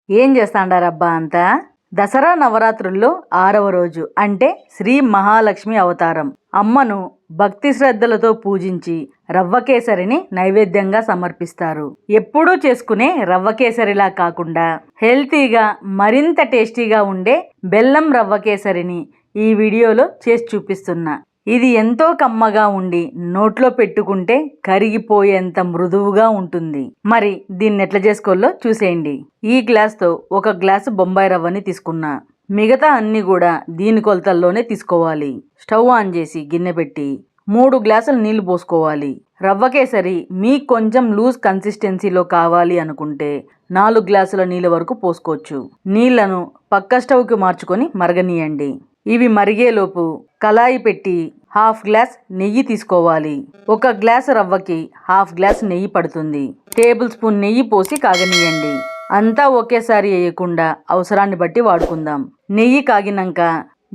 ఏం చేస్తాండారబ్బా అంతా? దసరా నవరాత్రుల్లో 6వ రోజు అంటే శ్రీ మహాలక్ష్మి అవతారం. అమ్మను భక్తి శ్రద్ధలతో పూజించి రవ్వ కేసరిని నైవేద్యంగా సమర్పిస్తారు. ఎప్పుడూ చేసుకునే రవ్వ కేసరిలా కాకుండా హెల్తీగా మరింత టేస్టీగా ఉండే బెల్లం రవ్వ కేసరిని ఈ వీడియోలో చేసి చూపిస్తున్నా. ఇది ఎంతో కమ్మగా ఉండి నోట్లో పెట్టుకుంటే కరిగిపోయేంత మృదువుగా ఉంటుంది. మరి దీన్ని ఎట్లా చేసుకోవాలో చూసేయండి. ఈ గ్లాస్తో 1 గ్లాసు బొంబాయి రవ్వని తీసుకున్నా. మిగతా అన్ని కూడా దీని కొలతల్లోనే తీసుకోవాలి. స్టవ్ ఆన్ చేసి గిన్నె పెట్టి 3 గ్లాసులు నీళ్లు పోసుకోవాలి. రవ్వ కేసరి మీకు కొంచెం లూజ్ కన్సిస్టెన్సీలో కావాలి అనుకుంటే 4 గ్లాసుల నీళ్ళ వరకు పోసుకోవచ్చు. నీళ్లను పక్క స్టవ్కి మార్చుకొని మరగనీయండి. ఇవి మరిగేలోపు కళాయి పెట్టి 1/2 గ్లాస్ నెయ్యి తీసుకోవాలి. 1 గ్లాసు రవ్వకి 1/2 గ్లాస్ నెయ్యి పడుతుంది. టేబుల్ స్పూన్ నెయ్యి పోసి కాగనీయండి. అంతా ఒకేసారి వేయకుండా అవసరాన్ని బట్టి వాడుకుందాం. నెయ్యి కాగినాక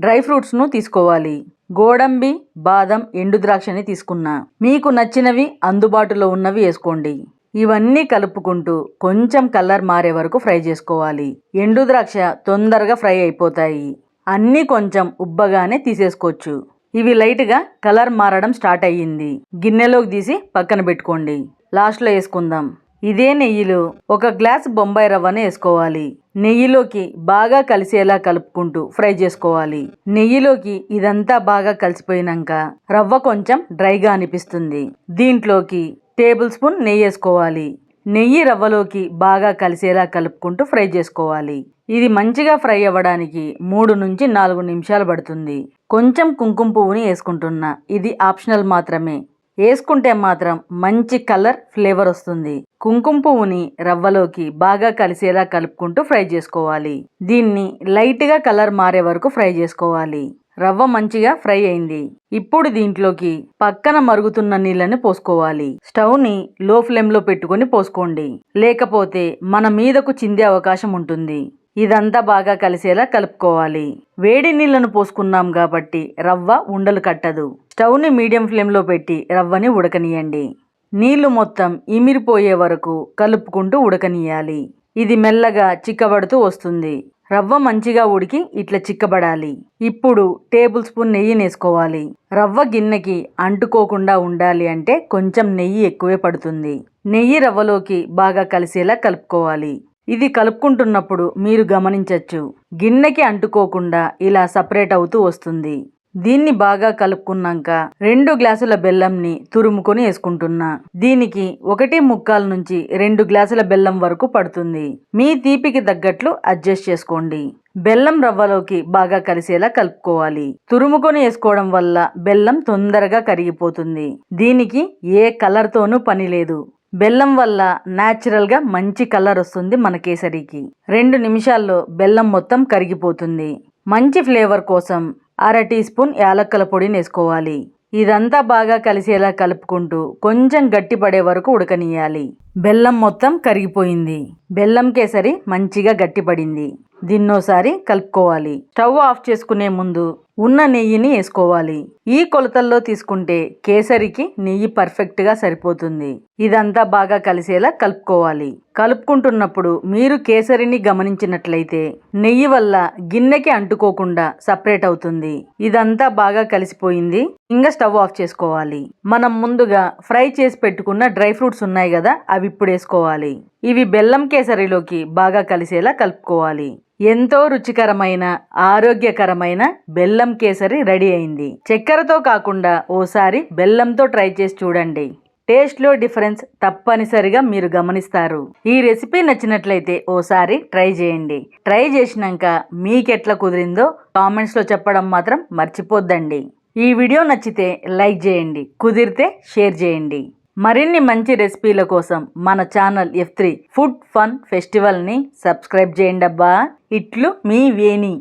డ్రై ఫ్రూట్స్ను తీసుకోవాలి. గోడంబి, బాదం, ఎండు ద్రాక్షని తీసుకున్నా. మీకు నచ్చినవి అందుబాటులో ఉన్నవి వేసుకోండి. ఇవన్నీ కలుపుకుంటూ కొంచెం కలర్ మారే వరకు ఫ్రై చేసుకోవాలి. ఎండు ద్రాక్ష తొందరగా ఫ్రై అయిపోతాయి. అన్నీ కొంచెం ఉబ్బగానే తీసేసుకోవచ్చు. ఇవి లైట్గా కలర్ మారడం స్టార్ట్ అయ్యింది. గిన్నెలోకి తీసి పక్కన పెట్టుకోండి. లాస్ట్లో వేసుకుందాం. ఇదే నెయ్యిలో 1 గ్లాస్ బొంబాయి రవ్వని వేసుకోవాలి. నెయ్యిలోకి బాగా కలిసేలా కలుపుకుంటూ ఫ్రై చేసుకోవాలి. నెయ్యిలోకి ఇదంతా బాగా కలిసిపోయినాక రవ్వ కొంచెం డ్రైగా అనిపిస్తుంది. దీంట్లోకి టేబుల్ స్పూన్ నెయ్యి వేసుకోవాలి. నెయ్యి రవ్వలోకి బాగా కలిసేలా కలుపుకుంటూ ఫ్రై చేసుకోవాలి. ఇది మంచిగా ఫ్రై అవ్వడానికి 3 నుంచి 4 నిమిషాలు పడుతుంది. కొంచెం కుంకుమ పువ్వుని వేసుకుంటున్నా. ఇది ఆప్షనల్ మాత్రమే. వేసుకుంటే మాత్రం మంచి కలర్, ఫ్లేవర్ వస్తుంది. కుంకుమ పువ్వుని రవ్వలోకి బాగా కలిసేలా కలుపుకుంటూ ఫ్రై చేసుకోవాలి. దీన్ని లైట్గా కలర్ మారే వరకు ఫ్రై చేసుకోవాలి. రవ్వ మంచిగా ఫ్రై అయింది. ఇప్పుడు దీంట్లోకి పక్కన మరుగుతున్న నీళ్ళని పోసుకోవాలి. స్టవ్ని లో ఫ్లేమ్లో పెట్టుకొని పోసుకోండి, లేకపోతే మన మీదకు చిందే అవకాశం ఉంటుంది. ఇదంతా బాగా కలిసేలా కలుపుకోవాలి. వేడి నీళ్లను పోసుకున్నాం కాబట్టి రవ్వ ఉండలు కట్టదు. స్టవ్ని మీడియం ఫ్లేమ్లో పెట్టి రవ్వని ఉడకనీయండి. నీళ్లు మొత్తం ఇమిరిపోయే వరకు కలుపుకుంటూ ఉడకనీయాలి. ఇది మెల్లగా చిక్కబడుతూ వస్తుంది. రవ్వ మంచిగా ఉడికి ఇట్లా చిక్కబడాలి. ఇప్పుడు టేబుల్ స్పూన్ నెయ్యిని వేసుకోవాలి. రవ్వ గిన్నెకి అంటుకోకుండా ఉండాలి అంటే కొంచెం నెయ్యి ఎక్కువే పడుతుంది. నెయ్యి రవ్వలోకి బాగా కలిసేలా కలుపుకోవాలి. ఇది కలుపుకుంటున్నప్పుడు మీరు గమనించవచ్చు, గిన్నెకి అంటుకోకుండా ఇలా సపరేట్ అవుతూ వస్తుంది. దీన్ని బాగా కలుపుకున్నాక 2 గ్లాసుల బెల్లంని తురుముకొని వేసుకుంటున్నా. దీనికి 1.25 నుంచి 2 గ్లాసుల బెల్లం వరకు పడుతుంది. మీ తీపికి తగ్గట్లు అడ్జస్ట్ చేసుకోండి. బెల్లం రవ్వలోకి బాగా కలిసేలా కలుపుకోవాలి. తురుముకొని వేసుకోవడం వల్ల బెల్లం తొందరగా కరిగిపోతుంది. దీనికి ఏ కలర్తోనూ పని లేదు. బెల్లం వల్ల న్యాచురల్గా మంచి కలర్ వస్తుంది మన కేసరికి. 2 నిమిషాల్లో బెల్లం మొత్తం కరిగిపోతుంది. మంచి ఫ్లేవర్ కోసం 1/2 టీ స్పూన్ యాలక్కల పొడిని వేసుకోవాలి. ఇదంతా బాగా కలిసేలా కలుపుకుంటూ కొంచెం గట్టిపడే వరకు ఉడకనీయాలి. బెల్లం మొత్తం కరిగిపోయింది. బెల్లం కేసరి మంచిగా గట్టిపడింది. దీన్నోసారి కలుపుకోవాలి. స్టవ్ ఆఫ్ చేసుకునే ముందు ఉన్న నెయ్యిని వేసుకోవాలి. ఈ కొలతల్లో తీసుకుంటే కేసరికి నెయ్యి పర్ఫెక్ట్గా సరిపోతుంది. ఇదంతా బాగా కలిసేలా కలుపుకోవాలి. కలుపుకుంటున్నప్పుడు మీరు కేసరిని గమనించినట్లయితే నెయ్యి వల్ల గిన్నెకి అంటుకోకుండా సపరేట్ అవుతుంది. ఇదంతా బాగా కలిసిపోయింది. ఇంకా స్టవ్ ఆఫ్ చేసుకోవాలి. మనం ముందుగా ఫ్రై చేసి పెట్టుకున్న డ్రై ఫ్రూట్స్ ఉన్నాయి కదా, అవి ఇప్పుడు వేసుకోవాలి. ఇవి బెల్లం కేసరిలోకి బాగా కలిసేలా కలుపుకోవాలి. ఎంతో రుచికరమైన, ఆరోగ్యకరమైన బెల్లం కేసరి రెడీ అయింది. చక్కెరతో కాకుండా ఓసారి బెల్లంతో ట్రై చేసి చూడండి. టేస్ట్లో డిఫరెన్స్ తప్పనిసరిగా మీరు గమనిస్తారు. ఈ రెసిపీ నచ్చినట్లయితే ఓసారి ట్రై చేయండి. ట్రై చేసినాక మీకెట్లా కుదిరిందో కామెంట్స్లో చెప్పడం మాత్రం మర్చిపోద్దండి. ఈ వీడియో నచ్చితే లైక్ చేయండి, కుదిరితే షేర్ చేయండి. మరిన్ని మంచి రెసిపీల కోసం మన ఛానల్ F3 ఫుడ్ ఫన్ ఫెస్టివల్ని సబ్స్క్రైబ్ చేయండి అబ్బా. ఇట్లు మీ వేణి.